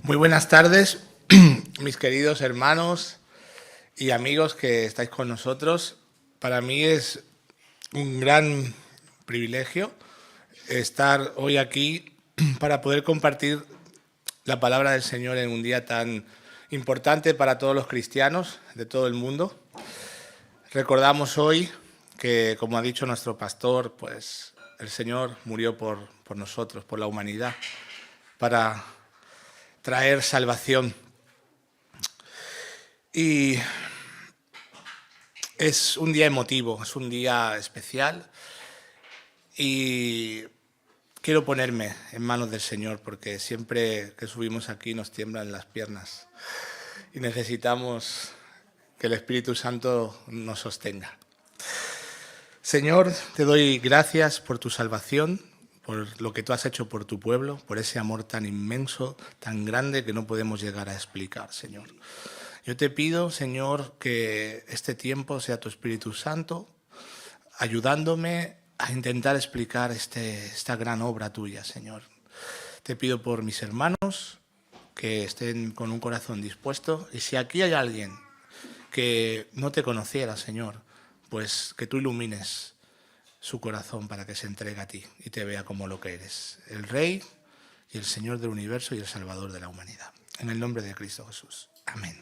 Muy buenas tardes, mis queridos hermanos y amigos que estáis con nosotros. Para mí es un gran privilegio estar hoy aquí para poder compartir la palabra del Señor en un día tan importante para todos los cristianos de todo el mundo. Recordamos hoy que, como ha dicho nuestro pastor, pues el Señor murió por nosotros, por la humanidad, para traer salvación. Y es un día emotivo, es un día especial y quiero ponerme en manos del Señor porque siempre que subimos aquí nos tiemblan las piernas y necesitamos que el Espíritu Santo nos sostenga. Señor, te doy gracias por tu salvación, por lo que tú has hecho por tu pueblo, por ese amor tan inmenso, tan grande que no podemos llegar a explicar, Señor. Yo te pido, Señor, que este tiempo sea tu Espíritu Santo, ayudándome a intentar explicar esta gran obra tuya, Señor. Te pido por mis hermanos, que estén con un corazón dispuesto, y si aquí hay alguien que no te conociera, Señor, pues que tú ilumines su corazón para que se entregue a ti y te vea como lo que eres, el Rey y el Señor del universo y el Salvador de la humanidad. En el nombre de Cristo Jesús. Amén.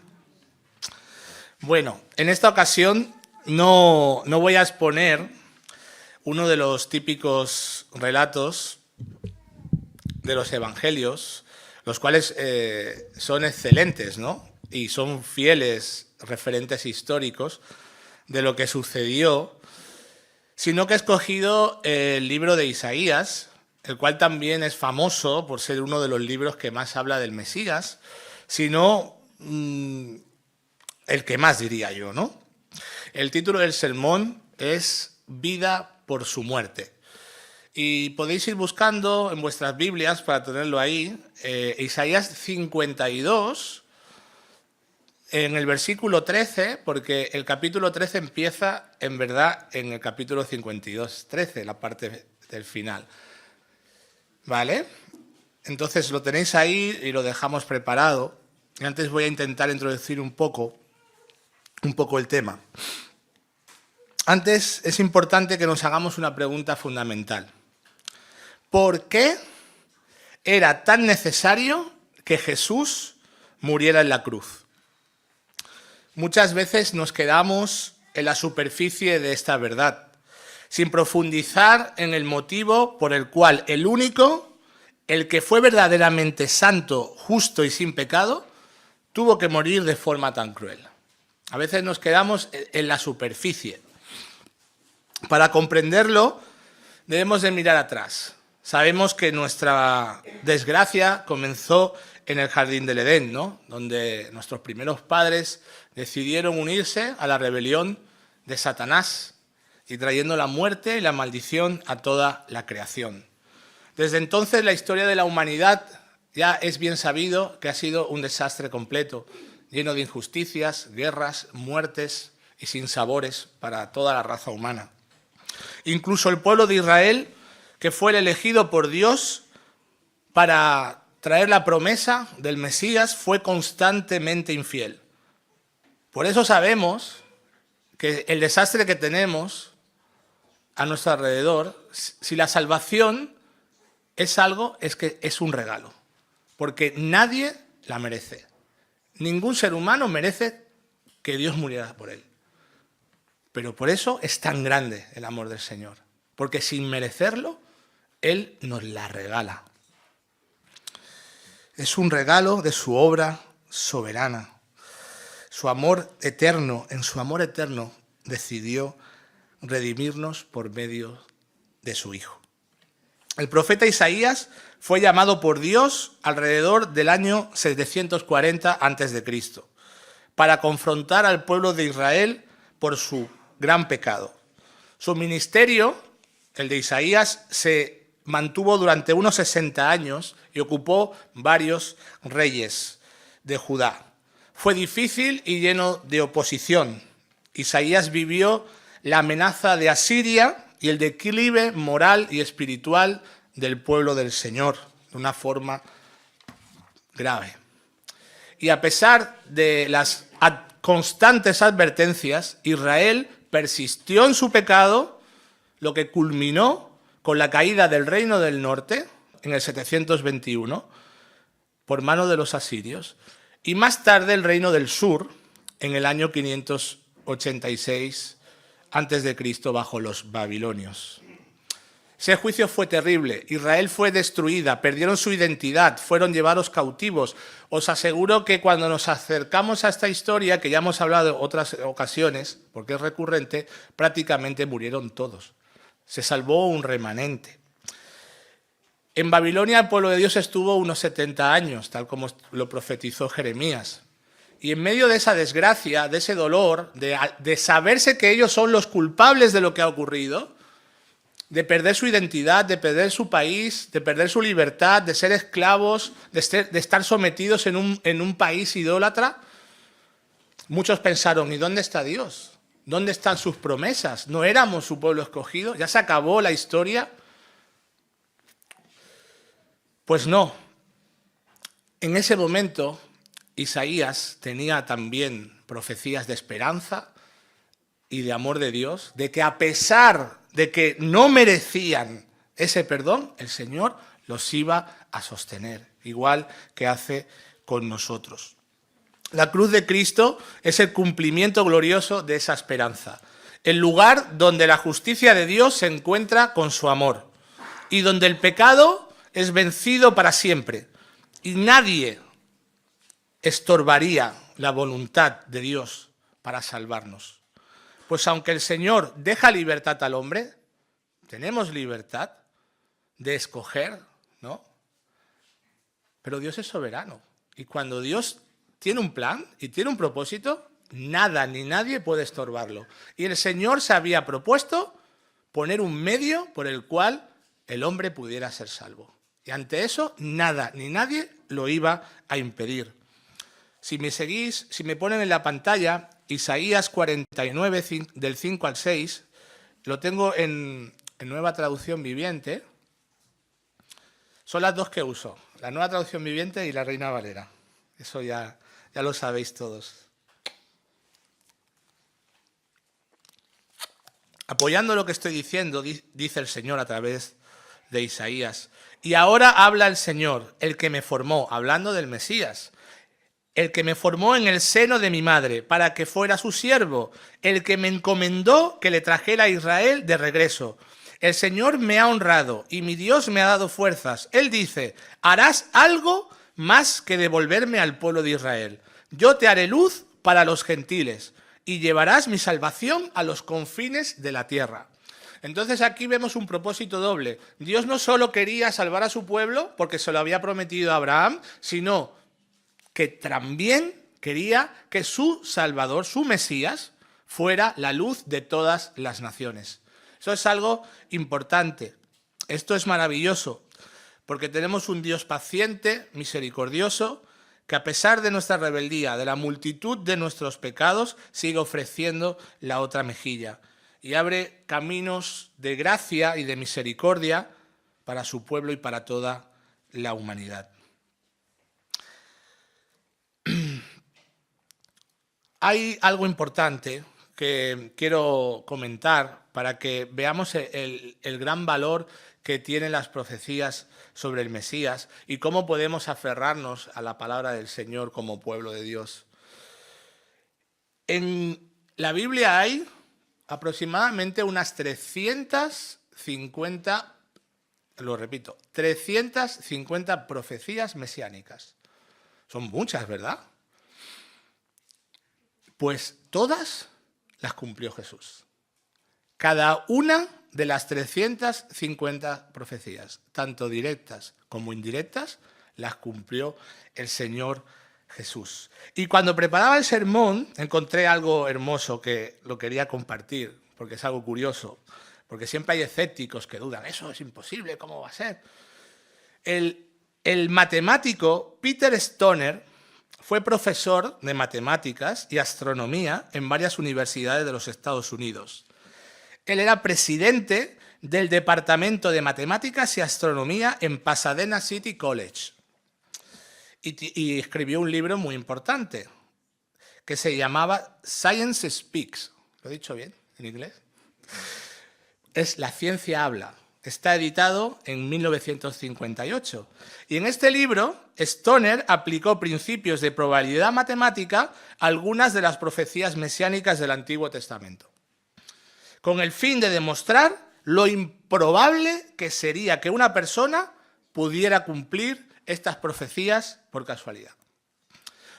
Bueno, en esta ocasión no voy a exponer uno de los típicos relatos de los evangelios, los cuales son excelentes, ¿no? Y son fieles referentes históricos de lo que sucedió, sino que he escogido el libro de Isaías, el cual también es famoso por ser uno de los libros que más habla del Mesías, sino el que más, diría yo, ¿no? El título del sermón es Vida por su muerte. Y podéis ir buscando en vuestras Biblias para tenerlo ahí, Isaías 52, en el versículo 13, porque el capítulo 13 empieza, en verdad, en el capítulo 52, 13, la parte del final. ¿Vale? Entonces lo tenéis ahí y lo dejamos preparado. Y antes voy a intentar introducir un poco el tema. Antes es importante que nos hagamos una pregunta fundamental. ¿Por qué era tan necesario que Jesús muriera en la cruz? Muchas veces nos quedamos en la superficie de esta verdad, sin profundizar en el motivo por el cual el único, el que fue verdaderamente santo, justo y sin pecado, tuvo que morir de forma tan cruel. A veces nos quedamos en la superficie. Para comprenderlo, debemos de mirar atrás. Sabemos que nuestra desgracia comenzó en el jardín del Edén, ¿no? Donde nuestros primeros padres decidieron unirse a la rebelión de Satanás y trayendo la muerte y la maldición a toda la creación. Desde entonces la historia de la humanidad ya es bien sabido que ha sido un desastre completo, lleno de injusticias, guerras, muertes y sinsabores para toda la raza humana. Incluso el pueblo de Israel, que fue el elegido por Dios para traer la promesa del Mesías, fue constantemente infiel. Por eso sabemos que el desastre que tenemos a nuestro alrededor, si la salvación es algo, es que es un regalo, porque nadie la merece. Ningún ser humano merece que Dios muriera por él. Pero por eso es tan grande el amor del Señor, porque sin merecerlo, Él nos la regala. Es un regalo de su obra soberana. Su amor eterno, en su amor eterno, decidió redimirnos por medio de su Hijo. El profeta Isaías fue llamado por Dios alrededor del año 740 a.C. para confrontar al pueblo de Israel por su gran pecado. Su ministerio, el de Isaías, se mantuvo durante unos 60 años y ocupó varios reyes de Judá. Fue difícil y lleno de oposición. Isaías vivió la amenaza de Asiria y el declive moral y espiritual del pueblo del Señor de una forma grave. Y a pesar de las constantes advertencias, Israel persistió en su pecado, lo que culminó con la caída del reino del norte en el 721 por mano de los asirios, y más tarde el reino del sur en el año 586 a.C. bajo los babilonios. Ese juicio fue terrible. Israel fue destruida, perdieron su identidad, fueron llevados cautivos. Os aseguro que cuando nos acercamos a esta historia, que ya hemos hablado en otras ocasiones, porque es recurrente, prácticamente murieron todos. Se salvó un remanente. En Babilonia el pueblo de Dios estuvo unos 70 años, tal como lo profetizó Jeremías. Y en medio de esa desgracia, de ese dolor, de saberse que ellos son los culpables de lo que ha ocurrido, de perder su identidad, de perder su país, de perder su libertad, de ser esclavos, de estar sometidos en un país idólatra, muchos pensaron, ¿y dónde está Dios? ¿Dónde están sus promesas? ¿No éramos su pueblo escogido? ¿Ya se acabó la historia? Pues no. En ese momento, Isaías tenía también profecías de esperanza y de amor de Dios, de que a pesar de que no merecían ese perdón, el Señor los iba a sostener, igual que hace con nosotros. La cruz de Cristo es el cumplimiento glorioso de esa esperanza, el lugar donde la justicia de Dios se encuentra con su amor y donde el pecado es vencido para siempre y nadie estorbaría la voluntad de Dios para salvarnos. Pues aunque el Señor deja libertad al hombre, tenemos libertad de escoger, ¿no? Pero Dios es soberano. Y cuando Dios tiene un plan y tiene un propósito, nada ni nadie puede estorbarlo. Y el Señor se había propuesto poner un medio por el cual el hombre pudiera ser salvo. Y ante eso, nada ni nadie lo iba a impedir. Si me seguís, si me ponen en la pantalla Isaías 49, del 5 al 6, lo tengo en Nueva Traducción Viviente. Son las dos que uso, la Nueva Traducción Viviente y la Reina Valera. Eso ya lo sabéis todos. Apoyando lo que estoy diciendo, dice el Señor a través de Isaías. Y ahora habla el Señor, el que me formó, hablando del Mesías, el que me formó en el seno de mi madre, para que fuera su siervo, el que me encomendó que le trajera a Israel de regreso. El Señor me ha honrado y mi Dios me ha dado fuerzas. Él dice, harás algo más que devolverme al pueblo de Israel. Yo te haré luz para los gentiles y llevarás mi salvación a los confines de la tierra. Entonces aquí vemos un propósito doble. Dios no solo quería salvar a su pueblo porque se lo había prometido a Abraham, sino que también quería que su Salvador, su Mesías, fuera la luz de todas las naciones. Eso es algo importante. Esto es maravilloso, porque tenemos un Dios paciente, misericordioso, que a pesar de nuestra rebeldía, de la multitud de nuestros pecados, sigue ofreciendo la otra mejilla y abre caminos de gracia y de misericordia para su pueblo y para toda la humanidad. Hay algo importante que quiero comentar para que veamos el gran valor que tienen las profecías sobre el Mesías y cómo podemos aferrarnos a la palabra del Señor como pueblo de Dios. En la Biblia hay aproximadamente unas 350, lo repito, 350 profecías mesiánicas. Son muchas, ¿verdad? Pues todas las cumplió Jesús. Cada una de las 350 profecías, tanto directas como indirectas, las cumplió el Señor Jesús. Y cuando preparaba el sermón, encontré algo hermoso que lo quería compartir, porque es algo curioso, porque siempre hay escépticos que dudan, eso es imposible, ¿cómo va a ser? El matemático Peter Stoner fue profesor de matemáticas y astronomía en varias universidades de los Estados Unidos. Él era presidente del Departamento de Matemáticas y Astronomía en Pasadena City College. y escribió un libro muy importante que se llamaba Science Speaks. ¿Lo he dicho bien en inglés? Es La ciencia habla. Está editado en 1958. Y en este libro, Stoner aplicó principios de probabilidad matemática a algunas de las profecías mesiánicas del Antiguo Testamento, con el fin de demostrar lo improbable que sería que una persona pudiera cumplir estas profecías por casualidad.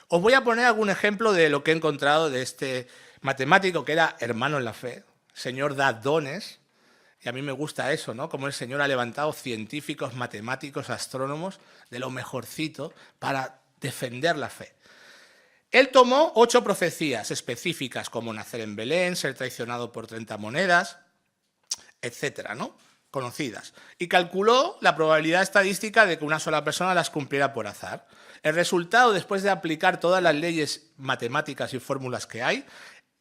Os voy a poner algún ejemplo de lo que he encontrado de este matemático que era hermano en la fe, señor da dones, y a mí me gusta eso, ¿no? Como el Señor ha levantado científicos, matemáticos, astrónomos de lo mejorcito para defender la fe. Él tomó 8 profecías específicas, como nacer en Belén, ser traicionado por 30 monedas, etcétera, ¿no? Conocidas, y calculó la probabilidad estadística de que una sola persona las cumpliera por azar. El resultado, después de aplicar todas las leyes matemáticas y fórmulas que hay,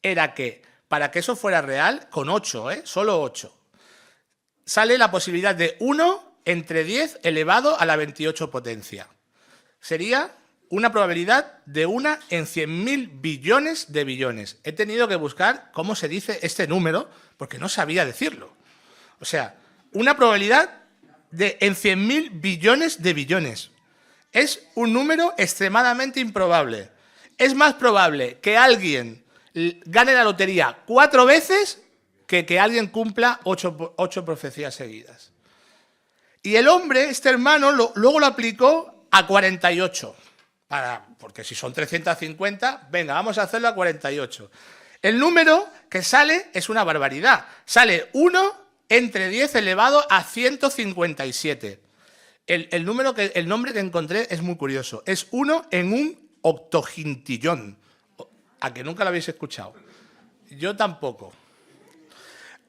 era que para que eso fuera real, con 8, solo 8, sale la posibilidad de 1 entre 10 elevado a la 28 potencia. Sería una probabilidad de 1 en 100.000 billones de billones. He tenido que buscar cómo se dice este número, porque no sabía decirlo. O sea, una probabilidad de en 100.000 billones de billones. Es un número extremadamente improbable. Es más probable que alguien gane la lotería 4 veces que alguien cumpla 8 profecías seguidas. Y el hombre, este hermano, luego lo aplicó a 48. Porque si son 350, venga, vamos a hacerlo a 48. El número que sale es una barbaridad. Sale 1 entre 10 elevado a 157. El nombre que encontré es muy curioso. Es 1 en un octogintillón. ¿A que nunca lo habéis escuchado? Yo tampoco.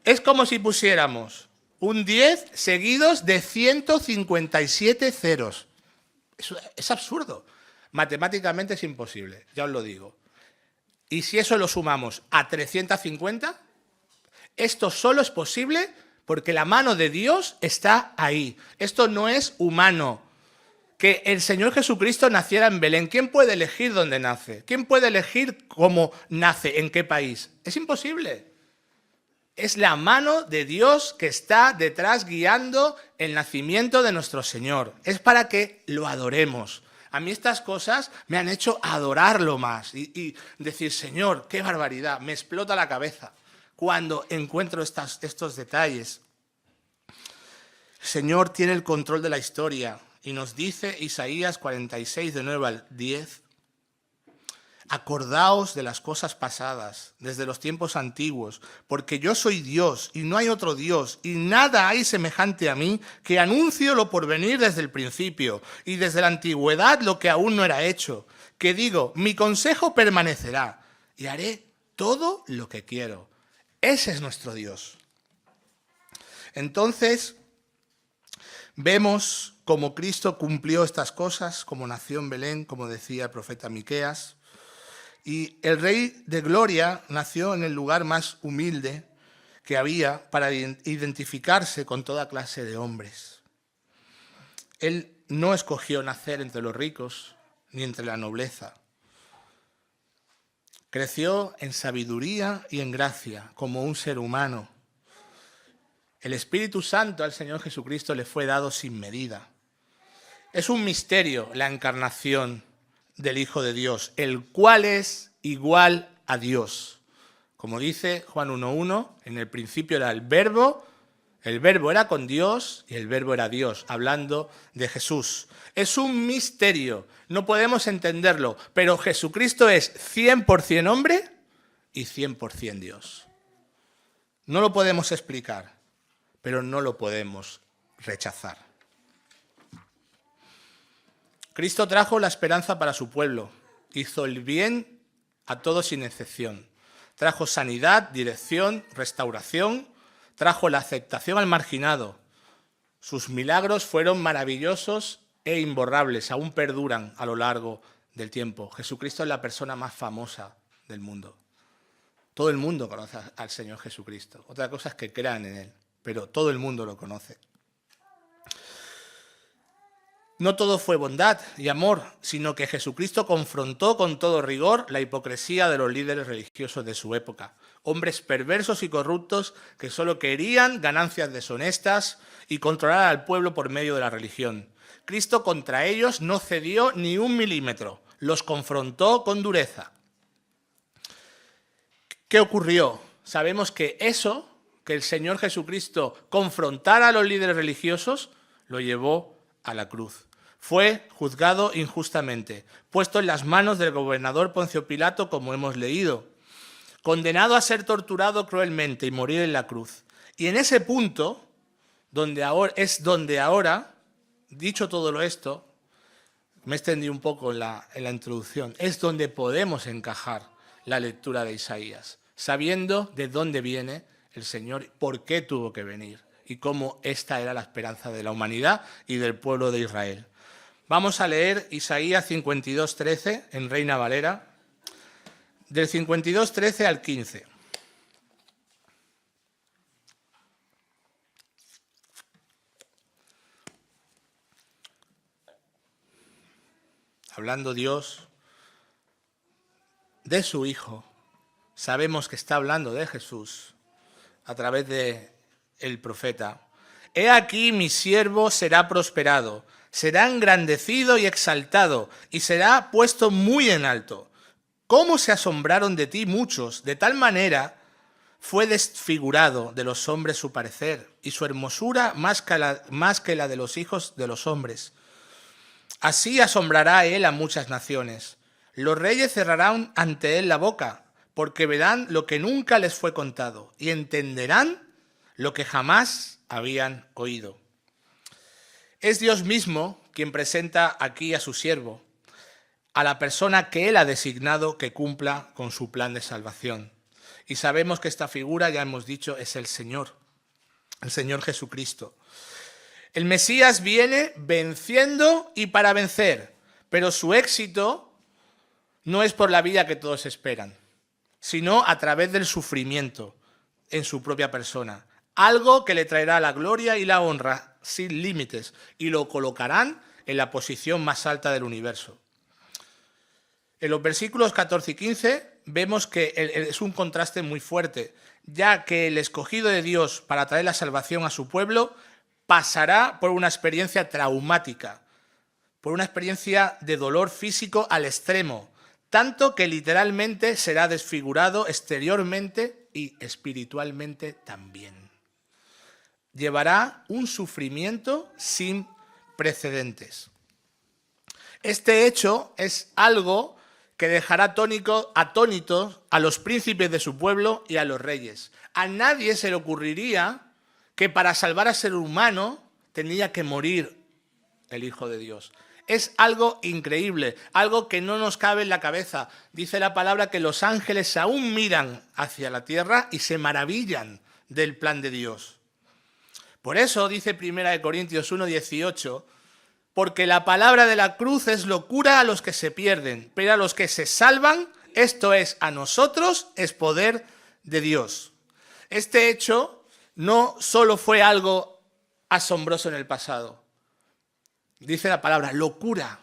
Es como si pusiéramos un 10 seguidos de 157 ceros. Es absurdo. Matemáticamente es imposible, ya os lo digo. Y si eso lo sumamos a 350, esto solo es posible porque la mano de Dios está ahí. Esto no es humano. Que el Señor Jesucristo naciera en Belén. ¿Quién puede elegir dónde nace? ¿Quién puede elegir cómo nace, en qué país? Es imposible. Es la mano de Dios que está detrás guiando el nacimiento de nuestro Señor. Es para que lo adoremos. A mí estas cosas me han hecho adorarlo más y decir, Señor, qué barbaridad, me explota la cabeza cuando encuentro estos detalles. El Señor tiene el control de la historia y nos dice Isaías 46, de 9 al 10, acordaos de las cosas pasadas, desde los tiempos antiguos, porque yo soy Dios y no hay otro Dios, y nada hay semejante a mí, que anuncio lo por venir desde el principio, y desde la antigüedad lo que aún no era hecho, que digo, mi consejo permanecerá, y haré todo lo que quiero. Ese es nuestro Dios. Entonces, vemos cómo Cristo cumplió estas cosas, como nació en Belén, como decía el profeta Miqueas. Y el Rey de Gloria nació en el lugar más humilde que había para identificarse con toda clase de hombres. Él no escogió nacer entre los ricos ni entre la nobleza. Creció en sabiduría y en gracia como un ser humano. El Espíritu Santo al Señor Jesucristo le fue dado sin medida. Es un misterio la encarnación del Hijo de Dios, el cual es igual a Dios. Como dice Juan 1:1, en el principio era el Verbo era con Dios y el Verbo era Dios, hablando de Jesús. Es un misterio, no podemos entenderlo, pero Jesucristo es 100% hombre y 100% Dios. No lo podemos explicar, pero no lo podemos rechazar. Cristo trajo la esperanza para su pueblo, hizo el bien a todos sin excepción. Trajo sanidad, dirección, restauración, trajo la aceptación al marginado. Sus milagros fueron maravillosos e imborrables, aún perduran a lo largo del tiempo. Jesucristo es la persona más famosa del mundo. Todo el mundo conoce al Señor Jesucristo. Otra cosa es que crean en Él, pero todo el mundo lo conoce. No todo fue bondad y amor, sino que Jesucristo confrontó con todo rigor la hipocresía de los líderes religiosos de su época. Hombres perversos y corruptos que solo querían ganancias deshonestas y controlar al pueblo por medio de la religión. Cristo contra ellos no cedió ni un milímetro, los confrontó con dureza. ¿Qué ocurrió? Sabemos que eso, que el Señor Jesucristo confrontara a los líderes religiosos, lo llevó a la cruz. Fue juzgado injustamente, puesto en las manos del gobernador Poncio Pilato, como hemos leído, condenado a ser torturado cruelmente y morir en la cruz. Y en ese punto, donde ahora, dicho todo esto, me extendí un poco en la introducción, es donde podemos encajar la lectura de Isaías, sabiendo de dónde viene el Señor, por qué tuvo que venir y cómo esta era la esperanza de la humanidad y del pueblo de Israel. Vamos a leer Isaías 52:13 en Reina Valera, del 52:13 al 15. Hablando Dios de su Hijo, sabemos que está hablando de Jesús a través del profeta. He aquí mi siervo será prosperado, será engrandecido y exaltado, y será puesto muy en alto. ¿Cómo se asombraron de ti muchos? De tal manera fue desfigurado de los hombres su parecer, y su hermosura más que la de los hijos de los hombres. Así asombrará él a muchas naciones. Los reyes cerrarán ante él la boca, porque verán lo que nunca les fue contado, y entenderán lo que jamás habían oído. Es Dios mismo quien presenta aquí a su siervo, a la persona que él ha designado que cumpla con su plan de salvación. Y sabemos que esta figura, ya hemos dicho, es el Señor Jesucristo. El Mesías viene venciendo y para vencer, pero su éxito no es por la vida que todos esperan, sino a través del sufrimiento en su propia persona. Algo que le traerá la gloria y la honra sin límites y lo colocarán en la posición más alta del universo. En los versículos 14 y 15 vemos que es un contraste muy fuerte, ya que el escogido de Dios para traer la salvación a su pueblo pasará por una experiencia traumática, por una experiencia de dolor físico al extremo, tanto que literalmente será desfigurado exteriormente y espiritualmente también. Llevará un sufrimiento sin precedentes. Este hecho es algo que dejará atónitos a los príncipes de su pueblo y a los reyes. A nadie se le ocurriría que para salvar al ser humano tenía que morir el Hijo de Dios. Es algo increíble, algo que no nos cabe en la cabeza. Dice la palabra que los ángeles aún miran hacia la tierra y se maravillan del plan de Dios. Por eso dice 1 Corintios 1:18, porque la palabra de la cruz es locura a los que se pierden, pero a los que se salvan, esto es, a nosotros, es poder de Dios. Este hecho no solo fue algo asombroso en el pasado. Dice la palabra, locura.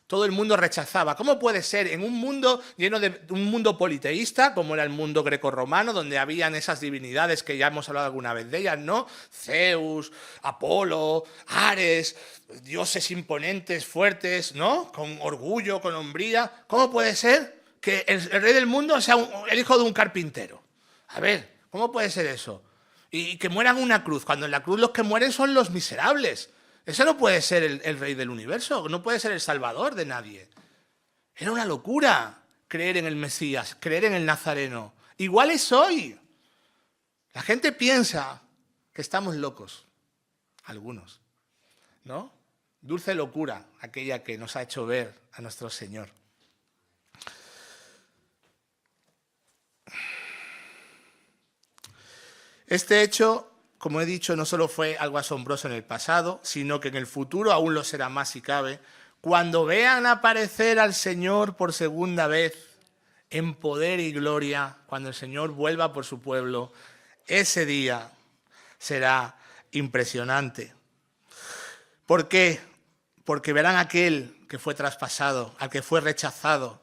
Todo el mundo rechazaba. ¿Cómo puede ser en un mundo lleno de un mundo politeísta, como era el mundo grecorromano, donde habían esas divinidades que ya hemos hablado alguna vez de ellas, ¿no? Zeus, Apolo, Ares, dioses imponentes, fuertes, ¿no? Con orgullo, con hombría. ¿Cómo puede ser que el rey del mundo sea el hijo de un carpintero? A ver, ¿cómo puede ser eso? Y que mueran en una cruz, cuando en la cruz los que mueren son los miserables. Ese no puede ser el rey del universo, no puede ser el salvador de nadie. Era una locura creer en el Mesías, creer en el Nazareno. Igual es hoy. La gente piensa que estamos locos, algunos, ¿no? Dulce locura, aquella que nos ha hecho ver a nuestro Señor. Este hecho, como he dicho, no solo fue algo asombroso en el pasado, sino que en el futuro aún lo será más si cabe. Cuando vean aparecer al Señor por segunda vez en poder y gloria, cuando el Señor vuelva por su pueblo, ese día será impresionante. ¿Por qué? porque verán a aquel que fue traspasado, al que fue rechazado,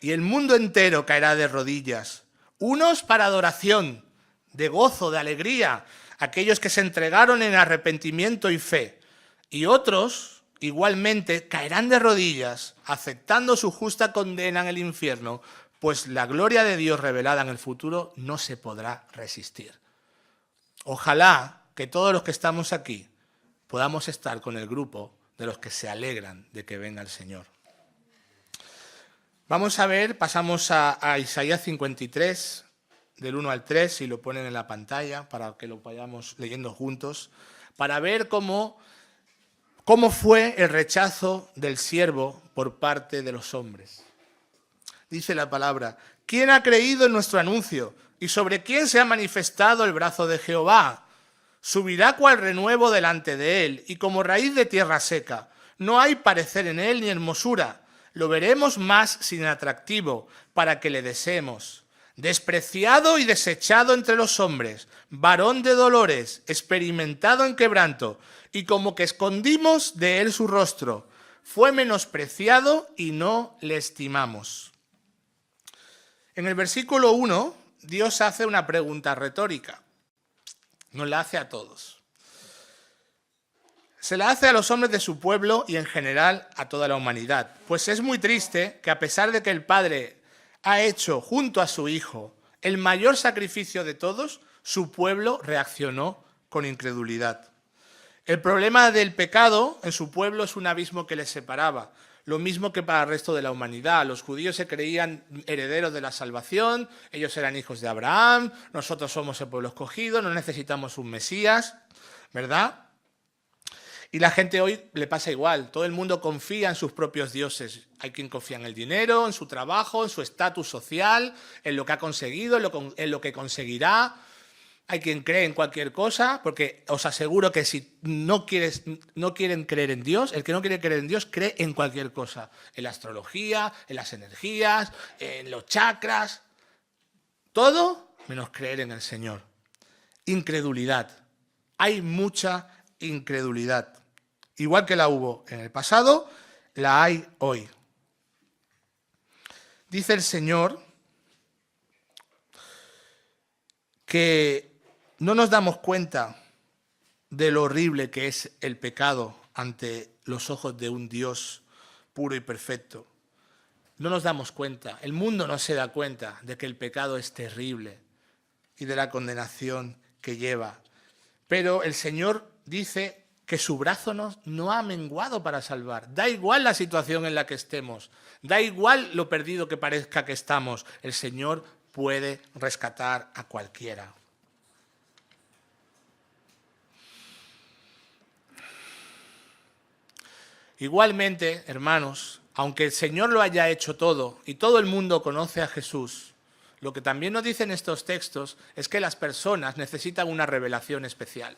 y el mundo entero caerá de rodillas, unos para adoración, de gozo, de alegría, aquellos que se entregaron en arrepentimiento y fe, y otros, igualmente, caerán de rodillas, aceptando su justa condena en el infierno, pues la gloria de Dios revelada en el futuro no se podrá resistir. Ojalá que todos los que estamos aquí podamos estar con el grupo de los que se alegran de que venga el Señor. Vamos a ver, pasamos a Isaías 53, del 1 al 3, si lo ponen en la pantalla, para que lo vayamos leyendo juntos, para ver cómo fue el rechazo del siervo por parte de los hombres. Dice la palabra: ¿quién ha creído en nuestro anuncio? ¿Y sobre quién se ha manifestado el brazo de Jehová? Subirá cual renuevo delante de él, y como raíz de tierra seca. No hay parecer en él ni hermosura. Lo veremos más sin atractivo, para que le deseemos. Despreciado y desechado entre los hombres, varón de dolores, experimentado en quebranto, y como que escondimos de él su rostro. Fue menospreciado y no le estimamos. En el versículo 1, Dios hace una pregunta retórica. Nos la hace a todos. Se la hace a los hombres de su pueblo y en general a toda la humanidad. Pues es muy triste que a pesar de que el Padre ha hecho junto a su Hijo el mayor sacrificio de todos, su pueblo reaccionó con incredulidad. El problema del pecado en su pueblo es un abismo que les separaba. Lo mismo que para el resto de la humanidad. Los judíos se creían herederos de la salvación, ellos eran hijos de Abraham, nosotros somos el pueblo escogido, no necesitamos un Mesías, ¿verdad? Y la gente hoy le pasa igual, todo el mundo confía en sus propios dioses. Hay quien confía en el dinero, en su trabajo, en su estatus social, en lo que ha conseguido, en lo que conseguirá. Hay quien cree en cualquier cosa, porque os aseguro que si no quieren creer en Dios, el que no quiere creer en Dios cree en cualquier cosa. En la astrología, en las energías, en los chakras. Todo menos creer en el Señor. Incredulidad. Hay mucha incredulidad. Igual que la hubo en el pasado, la hay hoy. Dice el Señor que no nos damos cuenta de lo horrible que es el pecado ante los ojos de un Dios puro y perfecto. No nos damos cuenta, el mundo no se da cuenta de que el pecado es terrible y de la condenación que lleva. Pero el Señor dice que su brazo no ha menguado para salvar. Da igual la situación en la que estemos, da igual lo perdido que parezca que estamos, el Señor puede rescatar a cualquiera. Igualmente, hermanos, aunque el Señor lo haya hecho todo y todo el mundo conoce a Jesús, lo que también nos dicen estos textos es que las personas necesitan una revelación especial.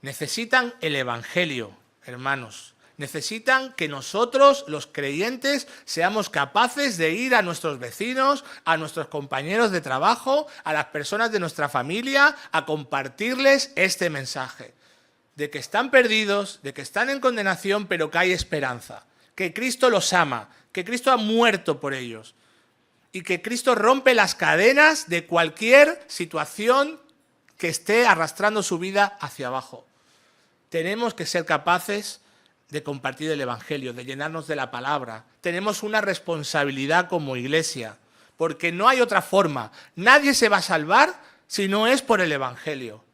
Necesitan el Evangelio, hermanos. Necesitan que nosotros, los creyentes, seamos capaces de ir a nuestros vecinos, a nuestros compañeros de trabajo, a las personas de nuestra familia, a compartirles este mensaje. De que están perdidos, de que están en condenación, pero que hay esperanza. Que Cristo los ama, que Cristo ha muerto por ellos. Y que Cristo rompe las cadenas de cualquier situación que esté arrastrando su vida hacia abajo. Tenemos que ser capaces de compartir el Evangelio, de llenarnos de la palabra. Tenemos una responsabilidad como iglesia, porque no hay otra forma. Nadie se va a salvar si no es por el Evangelio.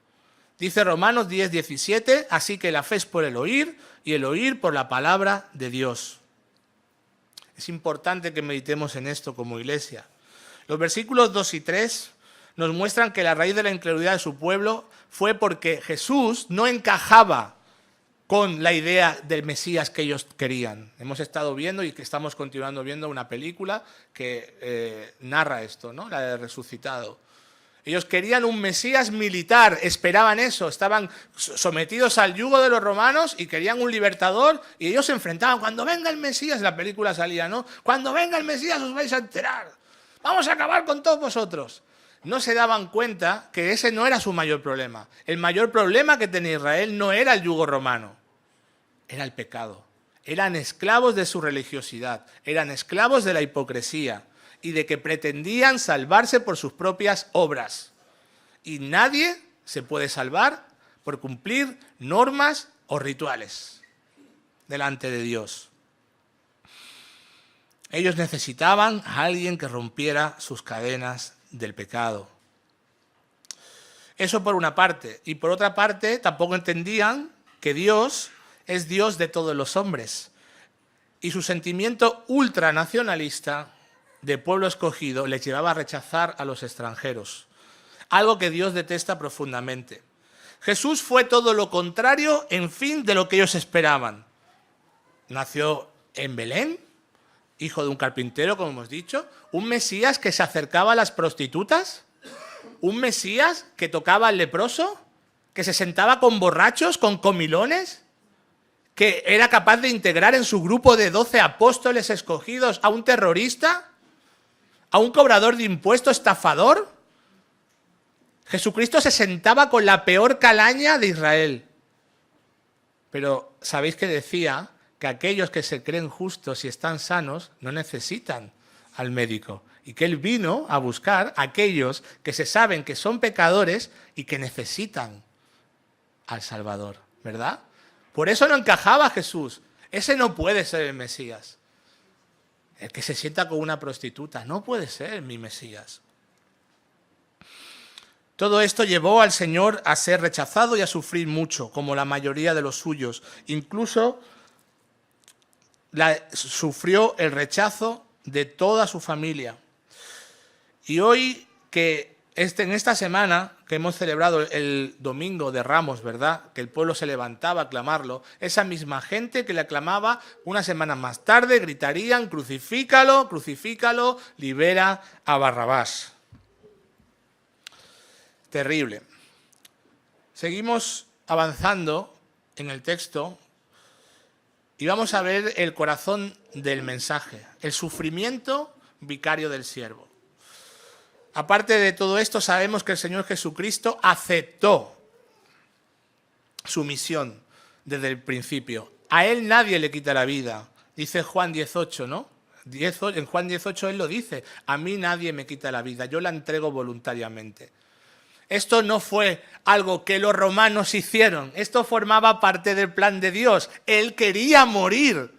Dice Romanos 10:17, así que la fe es por el oír y el oír por la palabra de Dios. Es importante que meditemos en esto como iglesia. Los versículos 2 y 3 nos muestran que la raíz de la incredulidad de su pueblo fue porque Jesús no encajaba con la idea del Mesías que ellos querían. Hemos estado viendo y que estamos continuando viendo una película que narra esto, ¿no? La de Resucitado. Ellos querían un Mesías militar, esperaban eso, estaban sometidos al yugo de los romanos y querían un libertador y ellos se enfrentaban. Cuando venga el Mesías, la película salía, ¿no? Cuando venga el Mesías os vais a enterar. Vamos a acabar con todos vosotros. No se daban cuenta que ese no era su mayor problema. El mayor problema que tenía Israel no era el yugo romano, era el pecado. Eran esclavos de su religiosidad, eran esclavos de la hipocresía y de que pretendían salvarse por sus propias obras. Y nadie se puede salvar por cumplir normas o rituales delante de Dios. Ellos necesitaban a alguien que rompiera sus cadenas del pecado. Eso por una parte. Y por otra parte, tampoco entendían que Dios es Dios de todos los hombres. Y su sentimiento ultranacionalista de pueblo escogido les llevaba a rechazar a los extranjeros. Algo que Dios detesta profundamente. Jesús fue todo lo contrario, en fin, de lo que ellos esperaban. Nació en Belén, hijo de un carpintero, como hemos dicho, un Mesías que se acercaba a las prostitutas, un Mesías que tocaba al leproso, que se sentaba con borrachos, con comilones, que era capaz de integrar en su grupo de 12 apóstoles escogidos a un terrorista, a un cobrador de impuestos, estafador. Jesucristo se sentaba con la peor calaña de Israel. Pero ¿sabéis que decía que aquellos que se creen justos y están sanos no necesitan al médico? Y que él vino a buscar a aquellos que se saben que son pecadores y que necesitan al Salvador, ¿verdad? Por eso no encajaba Jesús. Ese no puede ser el Mesías. El que se sienta con una prostituta no puede ser mi Mesías. Todo esto llevó al Señor a ser rechazado y a sufrir mucho, como la mayoría de los suyos. Incluso sufrió el rechazo de toda su familia. Y hoy en esta semana que hemos celebrado el Domingo de Ramos, ¿verdad? Que el pueblo se levantaba a aclamarlo, esa misma gente que le aclamaba unas semanas más tarde gritarían: crucifícalo, crucifícalo, libera a Barrabás. Terrible. Seguimos avanzando en el texto y vamos a ver el corazón del mensaje, el sufrimiento vicario del siervo. Aparte de todo esto, sabemos que el Señor Jesucristo aceptó su misión desde el principio. A Él nadie le quita la vida, dice Juan 18, ¿no? En Juan 18 Él lo dice: a mí nadie me quita la vida, yo la entrego voluntariamente. Esto no fue algo que los romanos hicieron, esto formaba parte del plan de Dios. Él quería morir.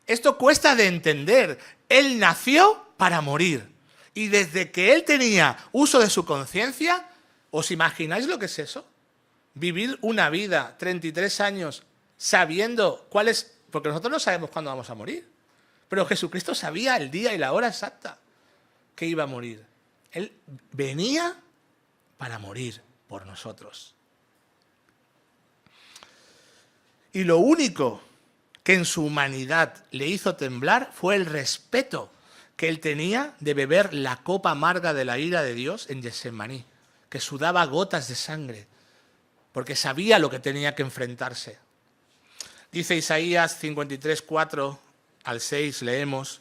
Esto cuesta de entender. Él nació para morir. Y desde que él tenía uso de su conciencia, ¿os imagináis lo que es eso? Vivir una vida, 33 años, sabiendo cuál es... Porque nosotros no sabemos cuándo vamos a morir. Pero Jesucristo sabía el día y la hora exacta que iba a morir. Él venía para morir por nosotros. Y lo único que en su humanidad le hizo temblar fue el respeto que él tenía de beber la copa amarga de la ira de Dios en Getsemaní, que sudaba gotas de sangre, porque sabía lo que tenía que enfrentarse. Dice Isaías 53, 4 al 6, leemos: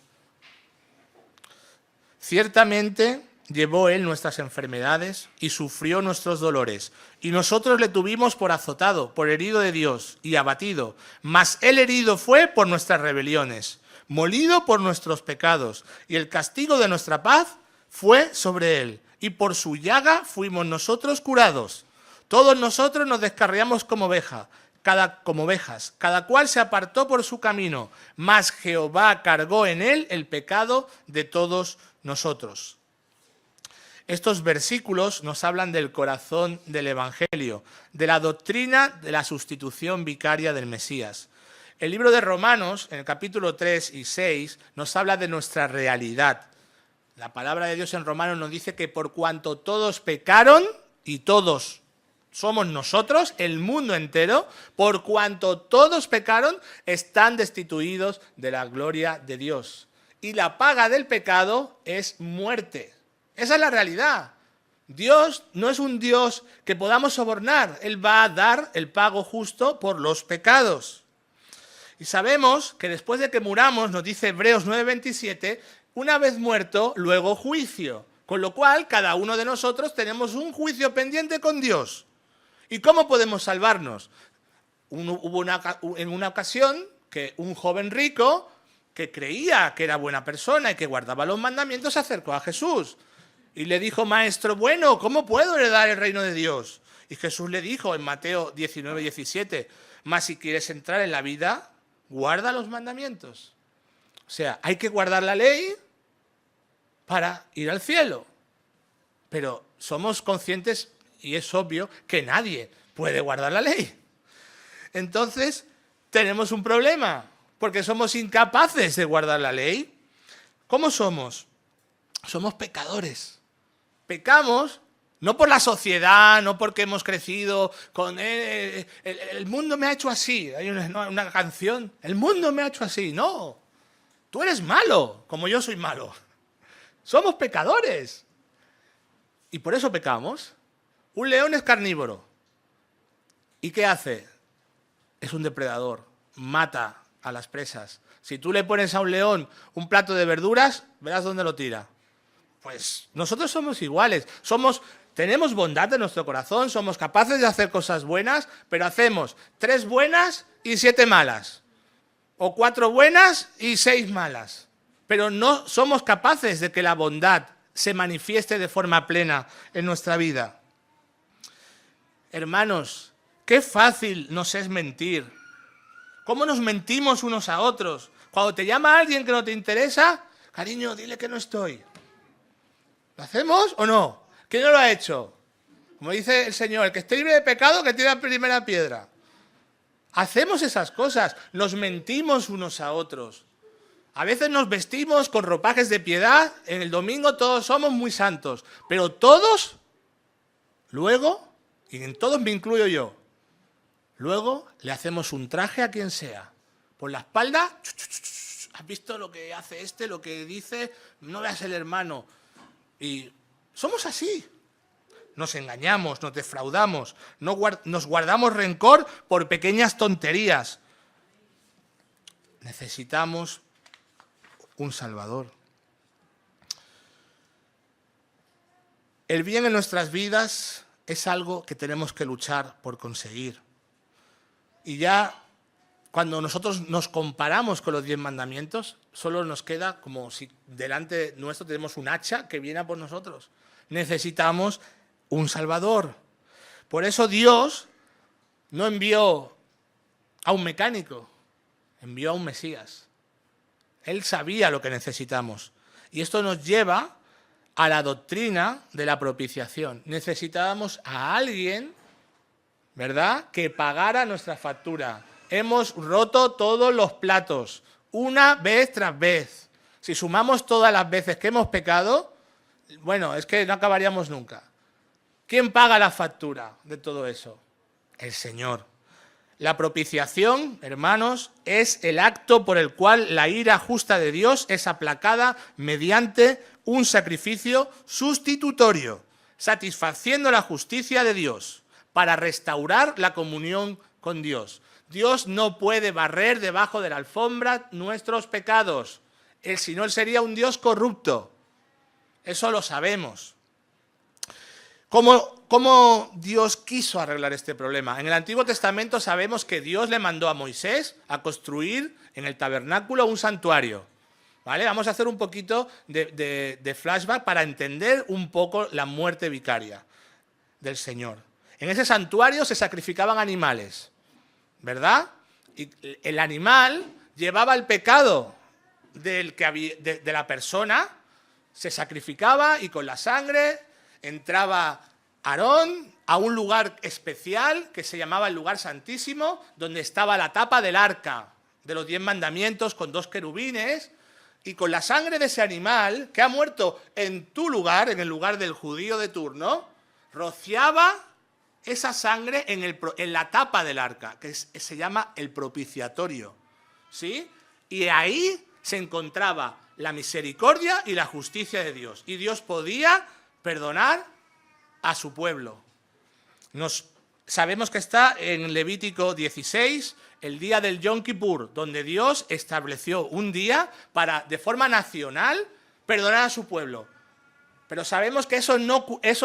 ciertamente llevó él nuestras enfermedades y sufrió nuestros dolores, y nosotros le tuvimos por azotado, por herido de Dios y abatido, mas él herido fue por nuestras rebeliones, molido por nuestros pecados, y el castigo de nuestra paz fue sobre él, y por su llaga fuimos nosotros curados. Todos nosotros nos descarriamos como ovejas, cada cual se apartó por su camino, mas Jehová cargó en él el pecado de todos nosotros. Estos versículos nos hablan del corazón del Evangelio, de la doctrina de la sustitución vicaria del Mesías. El libro de Romanos, en el capítulo 3 y 6, nos habla de nuestra realidad. La palabra de Dios en Romanos nos dice que por cuanto todos pecaron, y todos somos nosotros, el mundo entero, por cuanto todos pecaron, están destituidos de la gloria de Dios. Y la paga del pecado es muerte. Esa es la realidad. Dios no es un Dios que podamos sobornar. Él va a dar el pago justo por los pecados. Y sabemos que después de que muramos, nos dice Hebreos 9:27, una vez muerto, luego juicio. Con lo cual, cada uno de nosotros tenemos un juicio pendiente con Dios. ¿Y cómo podemos salvarnos? Hubo en una ocasión que un joven rico que creía que era buena persona y que guardaba los mandamientos se acercó a Jesús y le dijo: Maestro bueno, ¿cómo puedo heredar el reino de Dios? Y Jesús le dijo en Mateo 19:17: mas si quieres entrar en la vida, guarda los mandamientos. O sea, hay que guardar la ley para ir al cielo. Pero somos conscientes, y es obvio, que nadie puede guardar la ley. Entonces, tenemos un problema, porque somos incapaces de guardar la ley. ¿Cómo somos? Somos pecadores. Pecamos no por la sociedad, no porque hemos crecido con el mundo me ha hecho así. Hay una canción, el mundo me ha hecho así. No, tú eres malo, como yo soy malo. Somos pecadores. Y por eso pecamos. Un león es carnívoro. ¿Y qué hace? Es un depredador. Mata a las presas. Si tú le pones a un león un plato de verduras, verás dónde lo tira. Pues nosotros somos iguales. Tenemos bondad en nuestro corazón, somos capaces de hacer cosas buenas, pero hacemos 3 buenas y 7 malas. O 4 buenas y 6 malas. Pero no somos capaces de que la bondad se manifieste de forma plena en nuestra vida. Hermanos, qué fácil nos es mentir. ¿Cómo nos mentimos unos a otros? Cuando te llama alguien que no te interesa, cariño, dile que no estoy. ¿Lo hacemos o no? ¿Quién no lo ha hecho? Como dice el Señor, el que esté libre de pecado, que tire la primera piedra. Hacemos esas cosas, nos mentimos unos a otros. A veces nos vestimos con ropajes de piedad, en el domingo todos somos muy santos, pero todos, luego, y en todos me incluyo yo, luego le hacemos un traje a quien sea. Por la espalda, ¿has visto lo que hace este, lo que dice? No veas el hermano. Y somos así. Nos engañamos, nos defraudamos, nos guardamos rencor por pequeñas tonterías. Necesitamos un Salvador. El bien en nuestras vidas es algo que tenemos que luchar por conseguir. Y ya cuando nosotros nos comparamos con los 10 mandamientos, solo nos queda como si delante nuestro tenemos un hacha que viene a por nosotros. Necesitamos un Salvador. Por eso Dios no envió a un mecánico, envió a un Mesías. Él sabía lo que necesitamos. Y esto nos lleva a la doctrina de la propiciación. Necesitábamos a alguien, ¿verdad?, que pagara nuestra factura. Hemos roto todos los platos, una vez tras vez. Si sumamos todas las veces que hemos pecado, bueno, es que no acabaríamos nunca. ¿Quién paga la factura de todo eso? El Señor. La propiciación, hermanos, es el acto por el cual la ira justa de Dios es aplacada mediante un sacrificio sustitutorio, satisfaciendo la justicia de Dios para restaurar la comunión con Dios. Dios no puede barrer debajo de la alfombra nuestros pecados. Si no, Él sería un Dios corrupto. Eso lo sabemos. ¿Cómo Dios quiso arreglar este problema? En el Antiguo Testamento sabemos que Dios le mandó a Moisés a construir en el tabernáculo un santuario. ¿Vale? Vamos a hacer un poquito de flashback para entender un poco la muerte vicaria del Señor. En ese santuario se sacrificaban animales, ¿verdad? Y el animal llevaba el pecado de la persona, se sacrificaba y con la sangre entraba Aarón a un lugar especial que se llamaba el lugar santísimo, donde estaba la tapa del arca de los 10 mandamientos con 2 querubines, y con la sangre de ese animal que ha muerto en tu lugar, en el lugar del judío de turno, rociaba esa sangre en la tapa del arca, que se llama el propiciatorio, ¿sí? Y ahí se encontraba la misericordia y la justicia de Dios. Y Dios podía perdonar a su pueblo. Sabemos que está en Levítico 16, el día del Yom Kippur, donde Dios estableció un día para, de forma nacional, perdonar a su pueblo. Pero sabemos que eso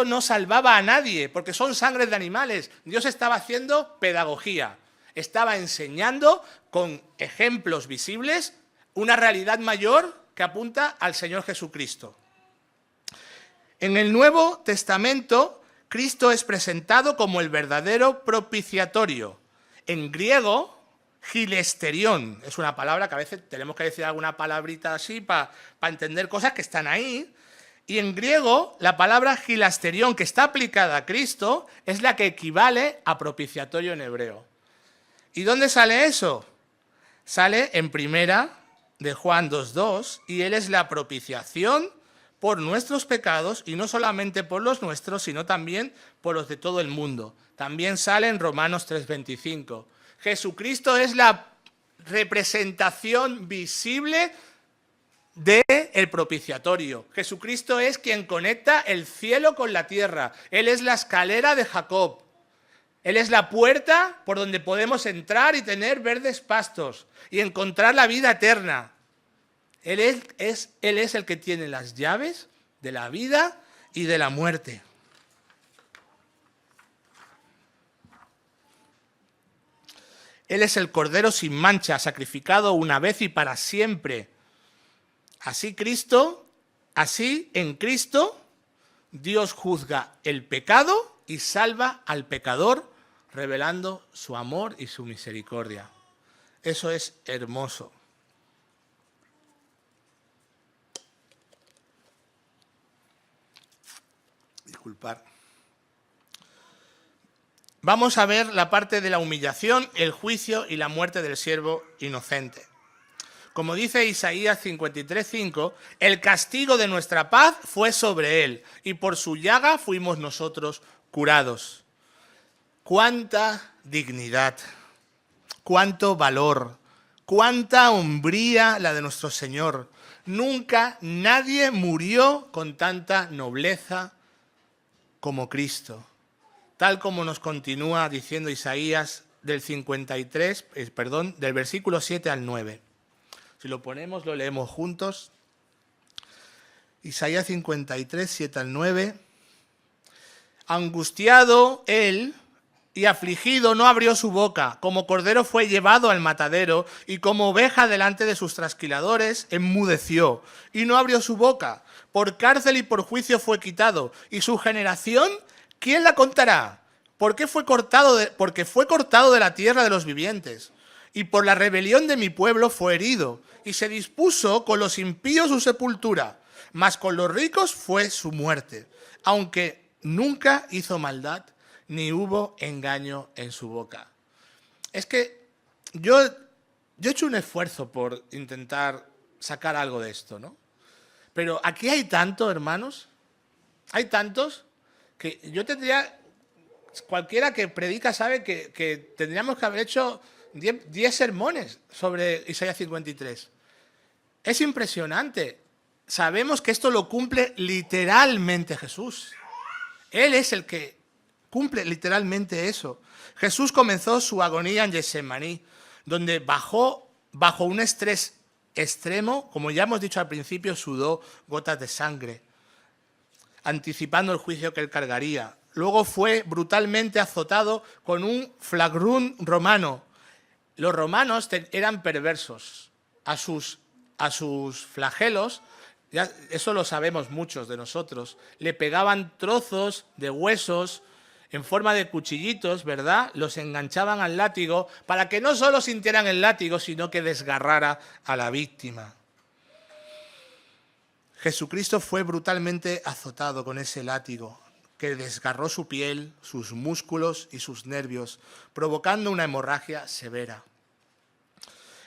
no salvaba a nadie, porque son sangres de animales. Dios estaba haciendo pedagogía. Estaba enseñando con ejemplos visibles una realidad mayor que apunta al Señor Jesucristo. En el Nuevo Testamento, Cristo es presentado como el verdadero propiciatorio. En griego, gilasterión, es una palabra que a veces tenemos que decir alguna palabrita así para entender cosas que están ahí. Y en griego, la palabra gilasterión, que está aplicada a Cristo, es la que equivale a propiciatorio en hebreo. ¿Y dónde sale eso? Sale en primera de Juan 2:2, y Él es la propiciación por nuestros pecados, y no solamente por los nuestros, sino también por los de todo el mundo. También sale en Romanos 3:25. Jesucristo es la representación visible del propiciatorio. Jesucristo es quien conecta el cielo con la tierra. Él es la escalera de Jacob. Él es la puerta por donde podemos entrar y tener verdes pastos y encontrar la vida eterna. Él es el que tiene las llaves de la vida y de la muerte. Él es el Cordero sin mancha, sacrificado una vez y para siempre. Así en Cristo, Dios juzga el pecado y salva al pecador, revelando su amor y su misericordia. Eso es hermoso. Disculpar. Vamos a ver la parte de la humillación, el juicio y la muerte del siervo inocente. Como dice Isaías 53:5, el castigo de nuestra paz fue sobre él, y por su llaga fuimos nosotros curados. Cuánta dignidad, cuánto valor, cuánta hombría la de nuestro Señor. Nunca nadie murió con tanta nobleza como Cristo. Tal como nos continúa diciendo Isaías del versículo 7 al 9. Si lo ponemos, lo leemos juntos. Isaías 53, 7 al 9. Angustiado él y afligido no abrió su boca. Como cordero fue llevado al matadero y como oveja delante de sus trasquiladores enmudeció y no abrió su boca. Por cárcel y por juicio fue quitado. ¿Y su generación quién la contará? Porque fue cortado de la tierra de los vivientes. Y por la rebelión de mi pueblo fue herido. Y se dispuso con los impíos su sepultura, mas con los ricos fue su muerte, aunque nunca hizo maldad, ni hubo engaño en su boca. Es que yo he hecho un esfuerzo por intentar sacar algo de esto, ¿no? Pero aquí hay tanto, hermanos, hay tantos, que yo tendría, cualquiera que predica sabe que tendríamos que haber hecho 10 sermones sobre Isaías 53. Es impresionante. Sabemos que esto lo cumple literalmente Jesús. Él es el que cumple literalmente eso. Jesús comenzó su agonía en Getsemaní, donde bajo un estrés extremo, como ya hemos dicho al principio, sudó gotas de sangre, anticipando el juicio que él cargaría. Luego fue brutalmente azotado con un flagrún romano. Los romanos eran perversos. A sus flagelos, ya eso lo sabemos muchos de nosotros, le pegaban trozos de huesos en forma de cuchillitos, ¿verdad? Los enganchaban al látigo para que no solo sintieran el látigo, sino que desgarrara a la víctima. Jesucristo fue brutalmente azotado con ese látigo que desgarró su piel, sus músculos y sus nervios, provocando una hemorragia severa.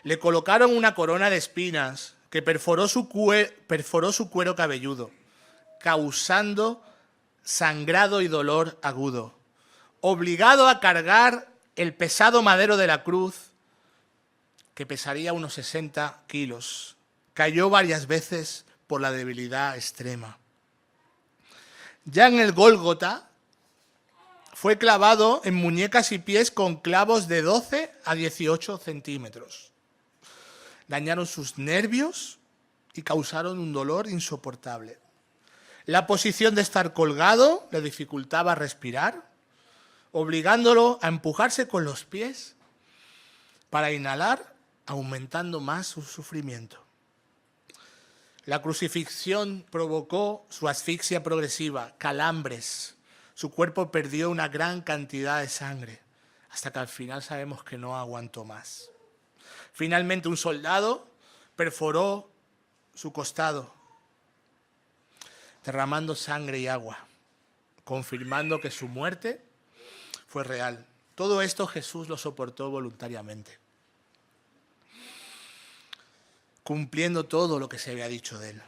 Le colocaron una corona de espinas que perforó su cuero cabelludo, causando sangrado y dolor agudo. Obligado a cargar el pesado madero de la cruz, que pesaría unos 60 kilos, cayó varias veces por la debilidad extrema. Ya en el Gólgota fue clavado en muñecas y pies con clavos de 12 a 18 centímetros. Dañaron sus nervios y causaron un dolor insoportable. La posición de estar colgado le dificultaba respirar, obligándolo a empujarse con los pies para inhalar, aumentando más su sufrimiento. La crucifixión provocó su asfixia progresiva, calambres. Su cuerpo perdió una gran cantidad de sangre, hasta que al final sabemos que no aguantó más. Finalmente un soldado perforó su costado, derramando sangre y agua, confirmando que su muerte fue real. Todo esto Jesús lo soportó voluntariamente, cumpliendo todo lo que se había dicho de él.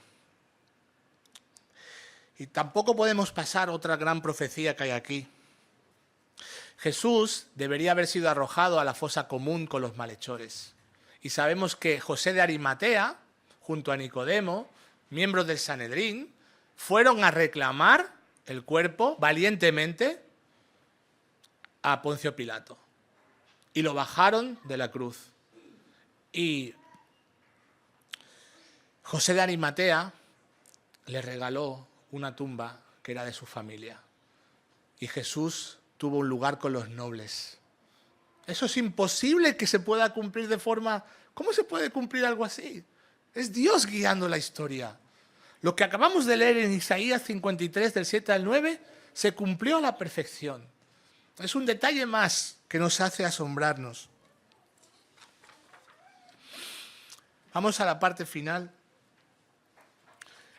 Y tampoco podemos pasar otra gran profecía que hay aquí. Jesús debería haber sido arrojado a la fosa común con los malhechores. Y sabemos que José de Arimatea, junto a Nicodemo, miembros del Sanedrín, fueron a reclamar el cuerpo valientemente a Poncio Pilato. Y lo bajaron de la cruz. Y José de Arimatea le regaló una tumba que era de su familia. Y Jesús tuvo un lugar con los nobles. Eso es imposible que se pueda cumplir de forma... ¿Cómo se puede cumplir algo así? Es Dios guiando la historia. Lo que acabamos de leer en Isaías 53, del 7 al 9, se cumplió a la perfección. Es un detalle más que nos hace asombrarnos. Vamos a la parte final.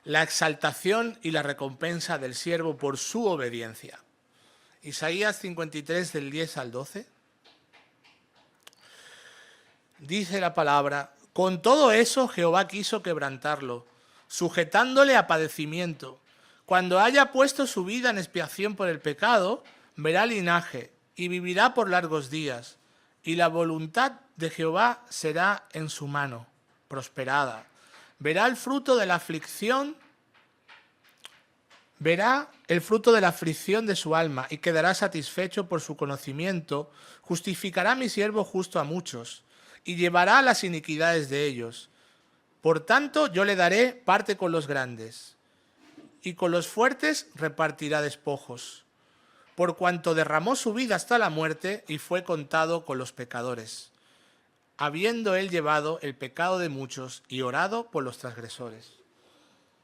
La exaltación y la recompensa del siervo por su obediencia. Isaías 53, del 10 al 12. Dice la palabra: con todo eso Jehová quiso quebrantarlo, sujetándole a padecimiento. Cuando haya puesto su vida en expiación por el pecado, verá linaje y vivirá por largos días. Y la voluntad de Jehová será en su mano, prosperada. Verá el fruto de la aflicción, verá el fruto de la aflicción de su alma y quedará satisfecho por su conocimiento. Justificará mi siervo justo a muchos y llevará las iniquidades de ellos. Por tanto, yo le daré parte con los grandes y con los fuertes repartirá despojos, por cuanto derramó su vida hasta la muerte y fue contado con los pecadores, habiendo él llevado el pecado de muchos y orado por los transgresores.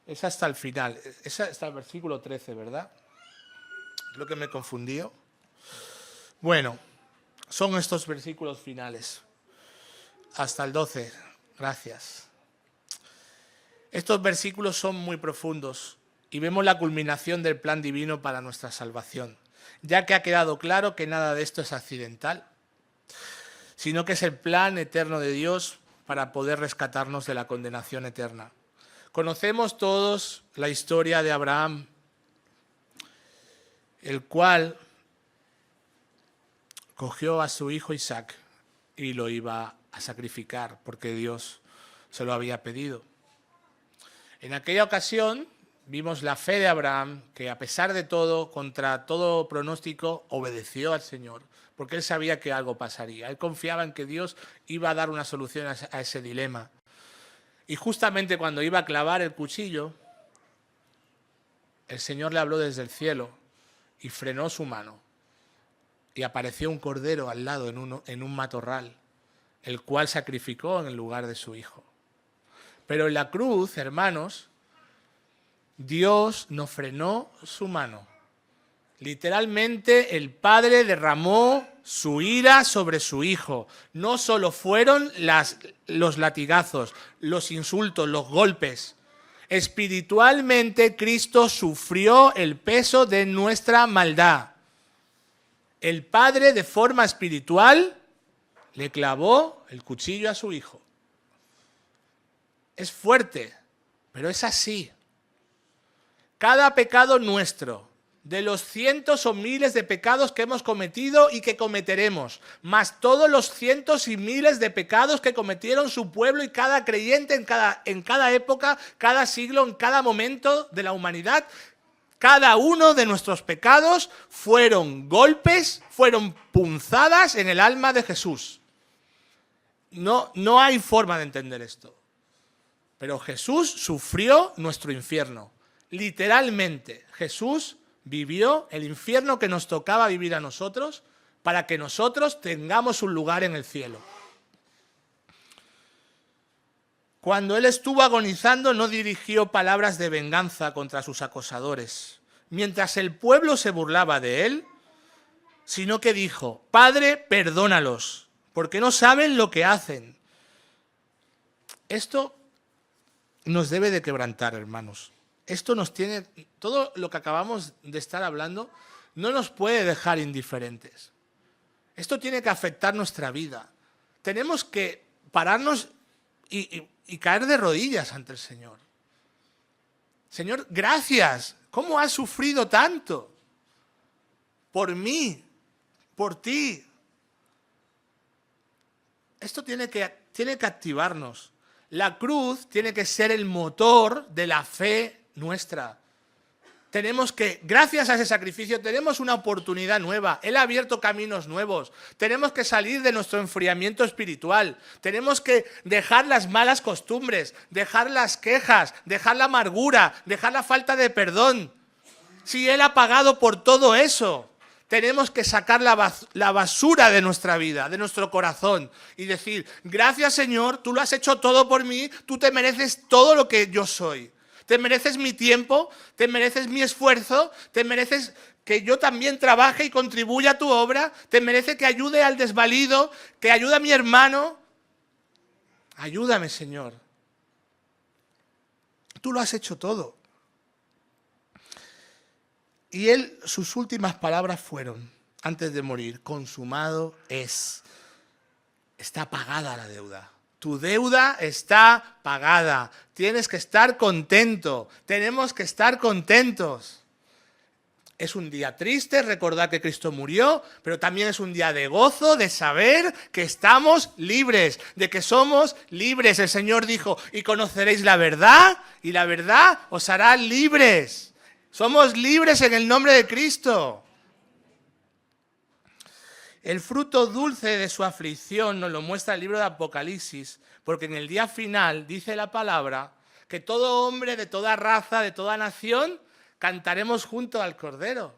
Es hasta el final, es hasta el versículo 13, ¿verdad? Creo que me he confundido. Bueno, son estos versículos finales. Hasta el 12, gracias. Estos versículos son muy profundos y vemos la culminación del plan divino para nuestra salvación, ya que ha quedado claro que nada de esto es accidental, sino que es el plan eterno de Dios para poder rescatarnos de la condenación eterna. Conocemos todos la historia de Abraham, el cual cogió a su hijo Isaac y lo iba a sacrificar porque Dios se lo había pedido. En aquella ocasión vimos la fe de Abraham, que a pesar de todo, contra todo pronóstico, obedeció al Señor, porque él sabía que algo pasaría. Él confiaba en que Dios iba a dar una solución a ese dilema. Y justamente cuando iba a clavar el cuchillo, el Señor le habló desde el cielo y frenó su mano. Y apareció un cordero al lado en un matorral, el cual sacrificó en el lugar de su hijo. Pero en la cruz, hermanos, Dios no frenó su mano. Literalmente el Padre derramó su ira sobre su Hijo. No solo fueron los latigazos, los insultos, los golpes. Espiritualmente Cristo sufrió el peso de nuestra maldad. El Padre, de forma espiritual, le clavó el cuchillo a su Hijo. Es fuerte, pero es así. Cada pecado nuestro, de los cientos o miles de pecados que hemos cometido y que cometeremos, más todos los cientos y miles de pecados que cometieron su pueblo y cada creyente en cada época, cada siglo, en cada momento de la humanidad, cada uno de nuestros pecados fueron golpes, fueron punzadas en el alma de Jesús. No hay forma de entender esto. Pero Jesús sufrió nuestro infierno. Literalmente, Jesús vivió el infierno que nos tocaba vivir a nosotros para que nosotros tengamos un lugar en el cielo. Cuando él estuvo agonizando, no dirigió palabras de venganza contra sus acosadores, mientras el pueblo se burlaba de él, sino que dijo: Padre, perdónalos, porque no saben lo que hacen. Esto nos debe de quebrantar, hermanos. Esto nos tiene, todo lo que acabamos de estar hablando, no nos puede dejar indiferentes. Esto tiene que afectar nuestra vida. Tenemos que pararnos y caer de rodillas ante el Señor. Señor, gracias. ¿Cómo has sufrido tanto? Por mí, por ti. Esto tiene que activarnos. La cruz tiene que ser el motor de la fe nuestra. Tenemos que, gracias a ese sacrificio, tenemos una oportunidad nueva. Él ha abierto caminos nuevos. Tenemos que salir de nuestro enfriamiento espiritual. Tenemos que dejar las malas costumbres, dejar las quejas, dejar la amargura, dejar la falta de perdón. Si Él ha pagado por todo eso, tenemos que sacar la basura de nuestra vida, de nuestro corazón, y decir: gracias, Señor, tú lo has hecho todo por mí, tú te mereces todo lo que yo soy. Te mereces mi tiempo, te mereces mi esfuerzo, te mereces que yo también trabaje y contribuya a tu obra, te merece que ayude al desvalido, que ayude a mi hermano. Ayúdame, Señor. Tú lo has hecho todo. Y él, sus últimas palabras fueron, antes de morir: consumado es. Está pagada la deuda. Tu deuda está pagada. Tienes que estar contento. Tenemos que estar contentos. Es un día triste recordar que Cristo murió, pero también es un día de gozo, de saber que estamos libres, de que somos libres. El Señor dijo: y conoceréis la verdad, y la verdad os hará libres. Somos libres en el nombre de Cristo. El fruto dulce de su aflicción nos lo muestra el libro de Apocalipsis, porque en el día final dice la palabra que todo hombre de toda raza, de toda nación, cantaremos junto al Cordero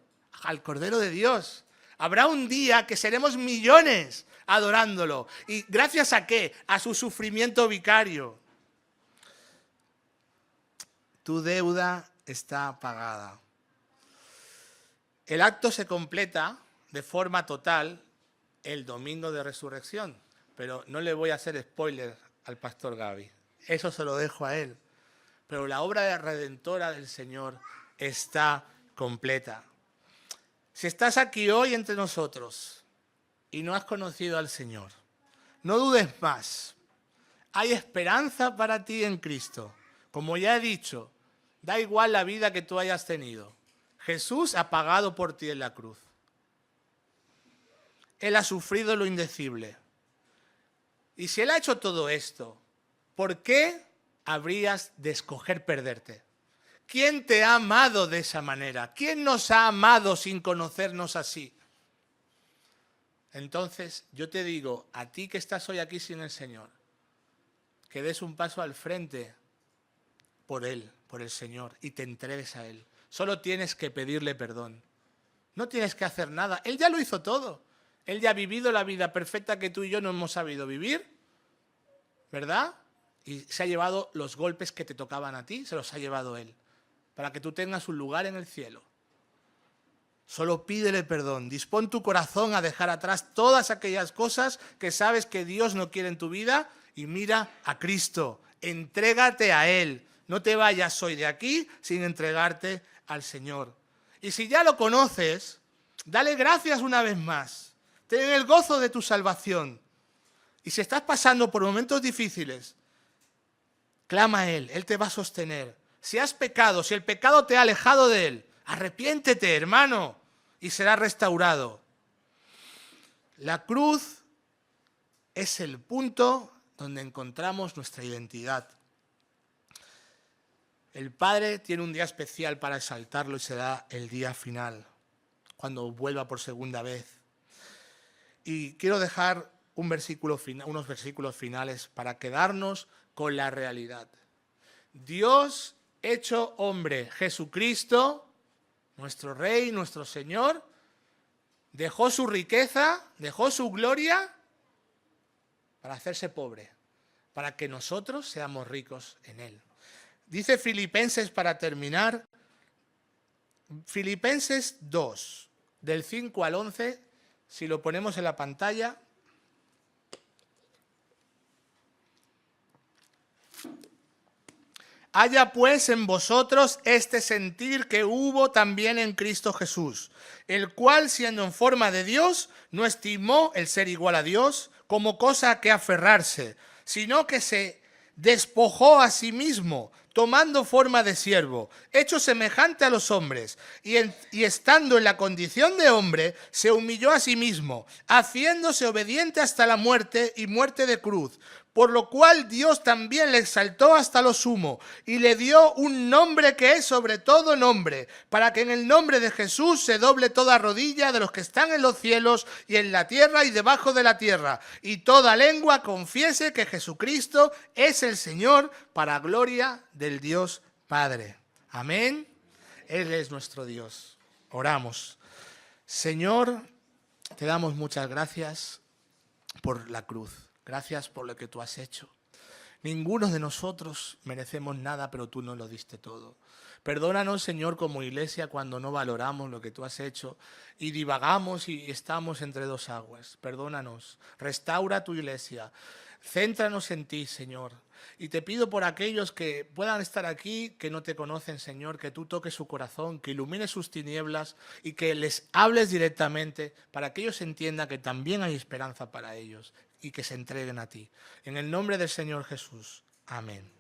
de Dios. Habrá un día que seremos millones adorándolo. ¿Y gracias a qué? A su sufrimiento vicario. Tu deuda está pagada. El acto se completa de forma total el domingo de resurrección, pero no le voy a hacer spoiler al pastor Gaby, eso se lo dejo a él. Pero la obra redentora del Señor está completa. Si estás aquí hoy entre nosotros y no has conocido al Señor, no dudes más. Hay esperanza para ti en Cristo. Como ya he dicho, da igual la vida que tú hayas tenido. Jesús ha pagado por ti en la cruz. Él ha sufrido lo indecible. Y si Él ha hecho todo esto, ¿por qué habrías de escoger perderte? ¿Quién te ha amado de esa manera? ¿Quién nos ha amado sin conocernos así? Entonces, yo te digo, a ti que estás hoy aquí sin el Señor, que des un paso al frente por Él, por el Señor, y te entregues a Él. Solo tienes que pedirle perdón. No tienes que hacer nada. Él ya lo hizo todo. Él ya ha vivido la vida perfecta que tú y yo no hemos sabido vivir, ¿verdad? Y se ha llevado los golpes que te tocaban a ti, se los ha llevado Él, para que tú tengas un lugar en el cielo. Solo pídele perdón, dispón tu corazón a dejar atrás todas aquellas cosas que sabes que Dios no quiere en tu vida y mira a Cristo, entrégate a Él. No te vayas hoy de aquí sin entregarte al Señor. Y si ya lo conoces, dale gracias una vez más. Ten el gozo de tu salvación. Y si estás pasando por momentos difíciles, clama a Él, Él te va a sostener. Si has pecado, si el pecado te ha alejado de Él, arrepiéntete, hermano, y será restaurado. La cruz es el punto donde encontramos nuestra identidad. El Padre tiene un día especial para exaltarlo y será el día final, cuando vuelva por segunda vez. Y quiero dejar unos versículos finales para quedarnos con la realidad. Dios hecho hombre, Jesucristo, nuestro Rey, nuestro Señor, dejó su riqueza, dejó su gloria para hacerse pobre, para que nosotros seamos ricos en Él. Dice Filipenses, para terminar, Filipenses 2, del 5 al 11, si lo ponemos en la pantalla. Haya pues en vosotros este sentir que hubo también en Cristo Jesús, el cual, siendo en forma de Dios, no estimó el ser igual a Dios como cosa a que aferrarse, sino que se despojó a sí mismo, tomando forma de siervo, hecho semejante a los hombres, y estando en la condición de hombre, se humilló a sí mismo, haciéndose obediente hasta la muerte y muerte de cruz. Por lo cual Dios también le exaltó hasta lo sumo y le dio un nombre que es sobre todo nombre, para que en el nombre de Jesús se doble toda rodilla de los que están en los cielos y en la tierra y debajo de la tierra, y toda lengua confiese que Jesucristo es el Señor, para gloria del Dios Padre. Amén. Él es nuestro Dios. Oramos. Señor, te damos muchas gracias por la cruz. Gracias por lo que tú has hecho. Ninguno de nosotros merecemos nada, pero tú nos lo diste todo. Perdónanos, Señor, como iglesia, cuando no valoramos lo que tú has hecho y divagamos y estamos entre dos aguas. Perdónanos. Restaura tu iglesia. Céntranos en ti, Señor. Y te pido por aquellos que puedan estar aquí, que no te conocen, Señor, que tú toques su corazón, que ilumines sus tinieblas y que les hables directamente para que ellos entiendan que también hay esperanza para ellos y que se entreguen a ti. En el nombre del Señor Jesús. Amén.